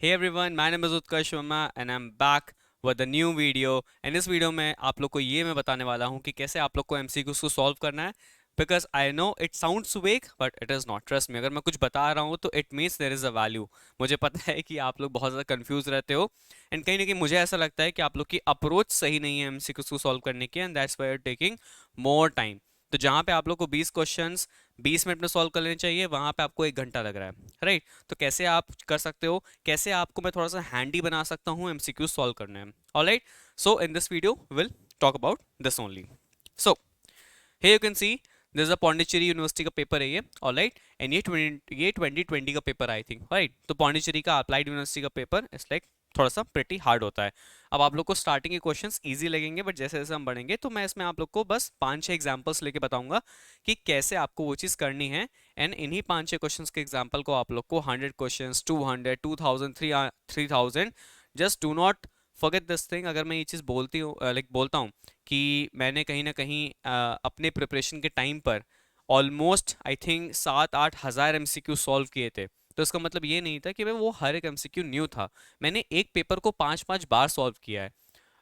Hey everyone, my name is Utkarsh Sharma and I'm back with a new video. And इस video में आप लोग को ये मैं बताने वाला हूँ कि कैसे आप लोग को एमसीक्यूज को सॉल्व करना है. Because I know it sounds weak but it is not. Trust me, अगर मैं कुछ बता रहा हूँ तो it means there is a value. मुझे पता है कि आप लोग बहुत ज़्यादा कंफ्यूज रहते हो एंड कहीं ना कहीं मुझे ऐसा लगता है कि आप लोग की अप्रोच सही नहीं है एमसीक्यूज को सॉल्व करने की, and that's why you are taking more time. तो जहाँ पे आप लोग को 20 क्वेश्चंस 20 मिनट में सॉल्व कर लेने चाहिए, वहाँ पे आपको 1 घंटा लग रहा है. राइट. तो कैसे आप कर सकते हो, कैसे आपको मैं थोड़ा सा हैंडी बना सकता हूँ एमसीक्यू सॉल्व करने में. Alright. So in this video will talk about this only. So here you can see this is a Pondicherry university का पेपर है ये. ऑलराइट. एंड ये 2020 का पेपर आई थिंक. राइट. तो पौंडीचेरी का अप्लाइड यूनिवर्सिटी का पेपर इट्स लाइक थोड़ा सा प्रिटी हार्ड होता है. अब आप लोग को स्टार्टिंग के क्वेश्चंस इजी लगेंगे, बट जैसे जैसे हम बढ़ेंगे तो मैं इसमें आप लोग को बस 5-6 एग्जांपल्स लेके बताऊंगा कि कैसे आपको वो चीज़ करनी है. एंड इन्हीं 5-6 क्वेश्चंस के एग्जांपल को आप लोग को 100 questions, 200, 2000, 3000, just do not forget this thing. अगर मैं ये चीज़ बोलती हूँ बोलता हूँ कि मैंने कहीं ना कहीं अपने प्रिपरेशन के टाइम पर ऑलमोस्ट आई थिंक 7-8 हज़ार एमसीक्यू सॉल्व किए थे, तो इसका मतलब ये नहीं था कि मैं वो हर एक एमसीक्यू न्यू था. मैंने एक पेपर को 5-5 बार सॉल्व किया है.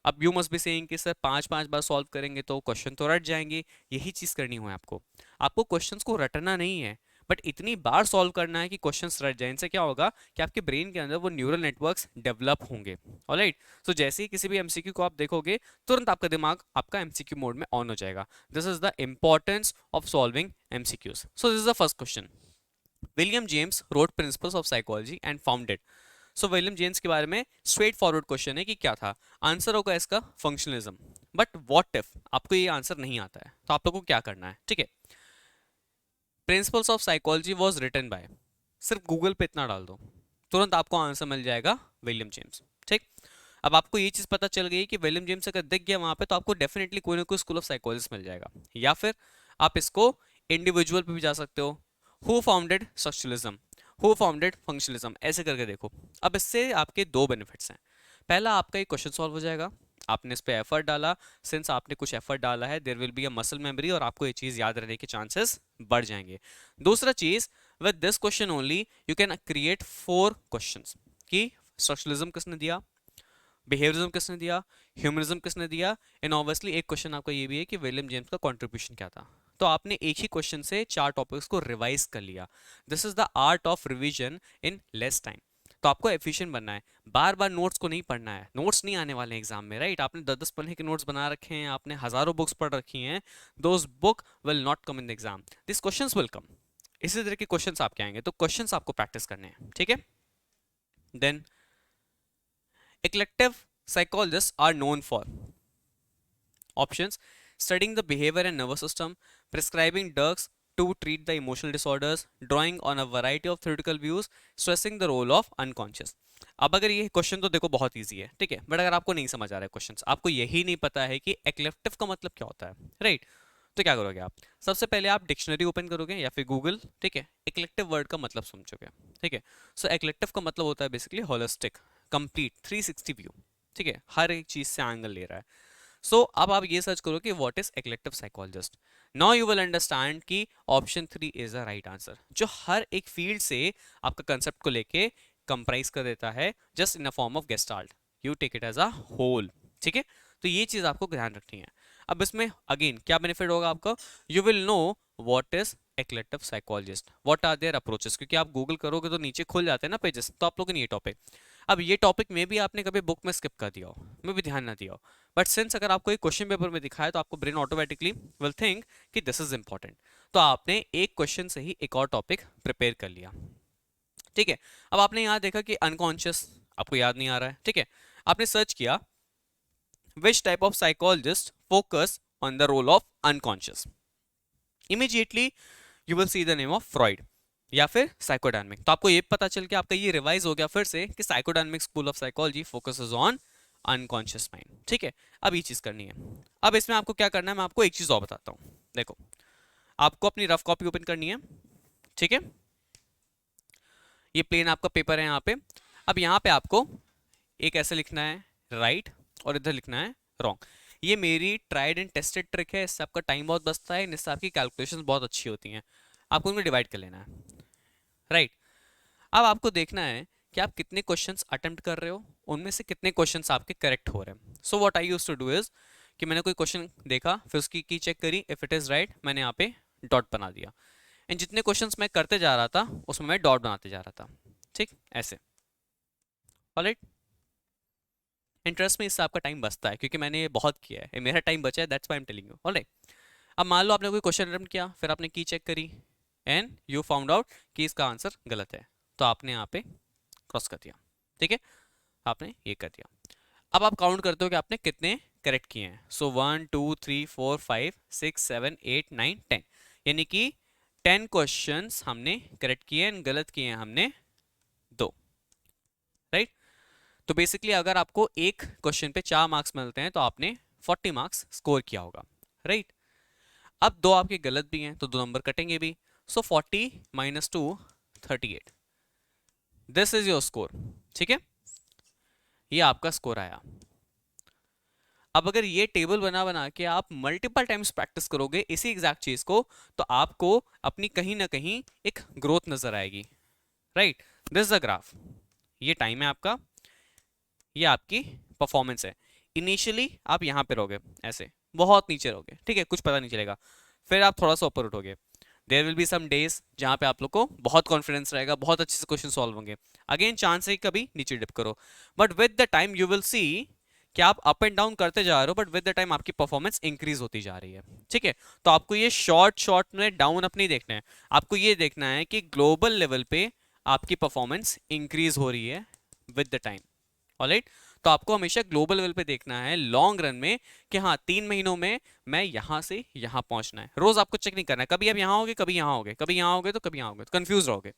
अब यू मस्ट बी सेइंग कि सर 5-5 बार सॉल्व करेंगे तो क्वेश्चन तो रट जाएंगे. यही चीज़ करनी हो आपको. आपको क्वेश्चंस को रटना नहीं है, बट इतनी बार सॉल्व करना है कि क्वेश्चंस रट जाए. इनसे क्या होगा कि आपके ब्रेन के अंदर वो न्यूरल नेटवर्क्स डेवलप होंगे. ऑलराइट. सो जैसे ही किसी भी एमसीक्यू को आप देखोगे, तुरंत आपका दिमाग आपका एमसीक्यू मोड में ऑन हो जाएगा. This is the importance of solving MCQs. So this is the first question. William James wrote principles of psychology and founded. So William James के बारे में स्ट्रेट फॉरवर्ड क्वेश्चन है कि क्या था. आंसर होगा इसका फंक्शनलिज्म. बट व्हाट इफ आपको ये आंसर नहीं आता है, तो आप लोगों को क्या करना है. ठीक है. Principles of psychology was written by. सिर्फ गूगल पे इतना डाल दो, तुरंत आपको आंसर मिल जाएगा विलियम जेम्स. ठीक. अब आपको ये चीज पता चल गई कि विलियम जेम्स अगर दिख गया वहां पे, तो आपको डेफिनेटली कोई ना कोई स्कूल ऑफ साइकोलॉजी मिल जाएगा. या फिर आप इसको इंडिविजुअल पे भी जा सकते हो. Who founded structuralism, who founded functionalism, ऐसे करके देखो. अब इससे आपके दो बेनिफिट्स हैं. पहला, आपका एक क्वेश्चन सॉल्व हो जाएगा. आपने इस पे एफर्ट डाला. सिंस आपने कुछ एफर्ट डाला है, there will be a muscle memory, और आपको ये चीज़ याद रहने के चांसेस बढ़ जाएंगे. दूसरा चीज़, with this question only you can create 4 questions कि स्ट्रक्चरलिज्म किसने दिया, बिहेवियरिज्म किसने दिया, ह्यूमनिज्म किसने दिया, एंड ऑब्वियसली एक क्वेश्चन आपका ये भी है कि विलियम जेम्स का कंट्रीब्यूशन क्या था. तो आपने एक ही क्वेश्चन से 4 टॉपिक्स को रिवाइज कर लिया. This is the art of revision in less time. तो आपको एफिशिएंट बनना है. बार बार नोट्स को नहीं पढ़ना है. नोट्स नहीं आने वाले एग्जाम में. राइट. आपने 10-10 पन्ने के नोट्स बना रखे हैं, आपने हजारों बुक्स पढ़ रखी हैं. Those book will not come in the exam. This questions will come. इसी तरह के क्वेश्चंस आपके आएंगे, तो क्वेश्चंस आपको प्रैक्टिस करने हैं. ठीक है. Then eclectic psychologists are known for options: studying the behavior and nervous system, prescribing drugs to treat the emotional disorders, drawing on a variety of theoretical views, stressing the role of unconscious. अब अगर ये question तो देखो बहुत easy है. ठीक है. But अगर आपको नहीं समझ आ रहा है क्वेश्चन, आपको यही नहीं पता है कि एक्लेक्टिव का मतलब क्या होता है. राइट. तो क्या करोगे आप. सबसे पहले आप डिक्शनरी ओपन करोगे या फिर गूगल. ठीक है. एक्लेक्टिव वर्ड का मतलब समझोगे. ठीक है. सो एक्लेक्टिव का मतलब होता है बेसिकली होलिस्टिक, कंप्लीट, 360 व्यू. ठीक है. हर एक चीज से एंगल ले रहा है. सो अब आप ये सर्च करो कि what is eclectic psychologist. Now you will understand कि option 3 is the right answer, जो हर एक फील्ड से आपका कंसेप्ट को लेके कंप्राइज कर देता है, just in a form of gestalt. You take it as a whole. ठीक है. तो ये चीज आपको ध्यान रखनी है. अब इसमें अगेन क्या बेनिफिट होगा आपका. You will know what is eclectic psychologist, what are their approaches, क्योंकि आप गूगल करोगे तो नीचे खुल जाते हैं ना पेजेस. तो आप लोगों ने ये टॉपिक, अब ये टॉपिक में भी आपने कभी बुक में स्किप कर दिया हो, में भी ध्यान ना दिया हो, बट सिंस अगर आपको एक क्वेश्चन पेपर में दिखा है, तो आपको ब्रेन ऑटोमेटिकली विल थिंक कि दिस इज इंपॉर्टेंट. तो आपने एक क्वेश्चन से ही एक और टॉपिक प्रिपेयर कर लिया. ठीक है. अब आपने यहाँ देखा कि अनकॉन्शियस आपको याद नहीं आ रहा है. ठीक है. आपने सर्च किया which type of psychologist focus on the role of unconscious. Immediately you will see the name of Freud या फिर साइकोडायनेमिक. तो आपको ये पता चल के आपका ये रिवाइज हो गया फिर से कि psychodynamic school of psychology focuses on unconscious mind. ठीक है. अब ये चीज करनी है. अब इसमें आपको क्या करना है, मैं आपको एक चीज और बताता हूँ. देखो, आपको अपनी रफ कॉपी ओपन करनी है. ठीक है. ये प्लेन आपका पेपर है यहाँ पे. अब यहाँ पे आपको एक ऐसे लिखना है राइट, और इधर लिखना है रॉन्ग. ये मेरी ट्राइड एंड टेस्टेड ट्रिक है. इससे आपका टाइम बहुत बचता है, इससे आपकी कैलकुलेशन बहुत अच्छी होती हैं. आपको उनमें डिवाइड कर लेना है. राइट. अब आपको देखना है कि आप कितने क्वेश्चंस अटेम्प्ट कर रहे हो, उनमें से कितने क्वेश्चंस आपके करेक्ट हो रहे हैं. So what I used to do is कि मैंने कोई क्वेश्चन देखा, फिर उसकी की चेक करी, इफ इट इज राइट मैंने यहाँ पे डॉट बना दिया, एंड जितने क्वेश्चंस मैं करते जा रहा था उसमें मैं डॉट बनाते जा रहा था. ठीक, ऐसे. ऑलराइट. इंटरेस्ट में इससे आपका टाइम बचता है क्योंकि मैंने ये बहुत किया है, ये मेरा टाइम बचा है, that's why I am telling you. Alright. अब मान लो आपने कोई क्वेश्चन अटेम्प्ट किया, फिर आपने की चेक करी एंड यू फाउंड आउट कि इसका आंसर गलत है, तो आपने यहाँ पे क्रॉस कर दिया. ठीक है, आपने ये कर दिया. अब आप काउंट करते हो कि आपने कितने करेक्ट किए हैं. सो 1 2 3 4 5 6 7 8 9 10, यानी कि 10 क्वेश्चंस हमने करेक्ट किए एंड गलत किए हैं हमने 2. राइट. तो बेसिकली अगर आपको एक क्वेश्चन पे 4 मार्क्स मिलते हैं तो आपने 40 मार्क्स स्कोर किया होगा. राइट. अब 2 आपके गलत भी हैं तो 2 नंबर कटेंगे भी. सो 40 minus 2 38. This is your score. ठीक है, ये आपका स्कोर आया. अब अगर ये टेबल बना बना के आप मल्टीपल टाइम्स प्रैक्टिस करोगे इसी एग्जैक्ट चीज को, तो आपको अपनी कहीं ना कहीं एक ग्रोथ नजर आएगी. Right. This is a graph. ये टाइम है आपका, ये आपकी परफॉर्मेंस है. इनिशियली आप यहाँ पे रहोगे, ऐसे बहुत नीचे रहोगे, ठीक है, कुछ पता नहीं चलेगा. फिर आप थोड़ा सा ऊपर उठोगे. There will be some days जहाँ पे आप लोग को बहुत कॉन्फिडेंस रहेगा, बहुत अच्छे से क्वेश्चन सॉल्व होंगे. अगेन चांस है कि कभी नीचे डिप करो, but with the time you will सी कि आप अप एंड डाउन करते जा रहे हो, बट विद द टाइम आपकी परफॉर्मेंस इंक्रीज होती जा रही है. ठीक है, तो आपको ये शॉर्ट में डाउन अप नहीं देखना है, आपको ये देखना है कि ग्लोबल लेवल पे आपकी परफॉर्मेंस इंक्रीज हो रही है विद द टाइम. ऑलराइट. तो आपको हमेशा ग्लोबल लेवल पे देखना है लॉन्ग रन में कि हाँ 3 महीनों में मैं यहां से यहां पहुंचना है. रोज आपको चेक नहीं करना है, कभी आप यहाँ होगे, कभी यहाँ होगे, कभी यहाँ होगे, तो कभी यहाँ होगे, तो कंफ्यूज रहोगे.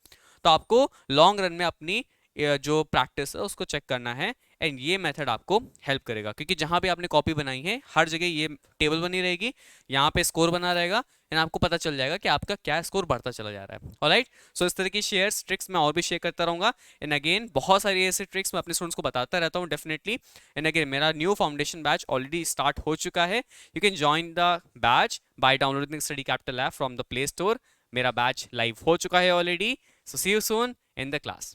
तो आपको लॉन्ग रन में अपनी जो प्रैक्टिस है उसको चेक करना है, एंड ये मेथड आपको हेल्प करेगा क्योंकि जहां भी आपने कॉपी बनाई है हर जगह ये टेबल बनी रहेगी, यहाँ पे स्कोर बना रहेगा, एंड आपको पता चल जाएगा कि आपका क्या स्कोर बढ़ता चला जा रहा है. ऑलराइट. सो इस तरह की शेयर्स ट्रिक्स मैं और भी शेयर करता रहूंगा, एंड अगेन बहुत सारी ऐसे ट्रिक्स मैं अपने स्टूडेंट्स को बताता रहता हूँ डेफिनेटली. एंड अगेन मेरा new foundation batch already start हो चुका है. You can join the batch by downloading study capital app from the play store. मेरा बैच लाइव हो चुका है already. So see you soon in the class.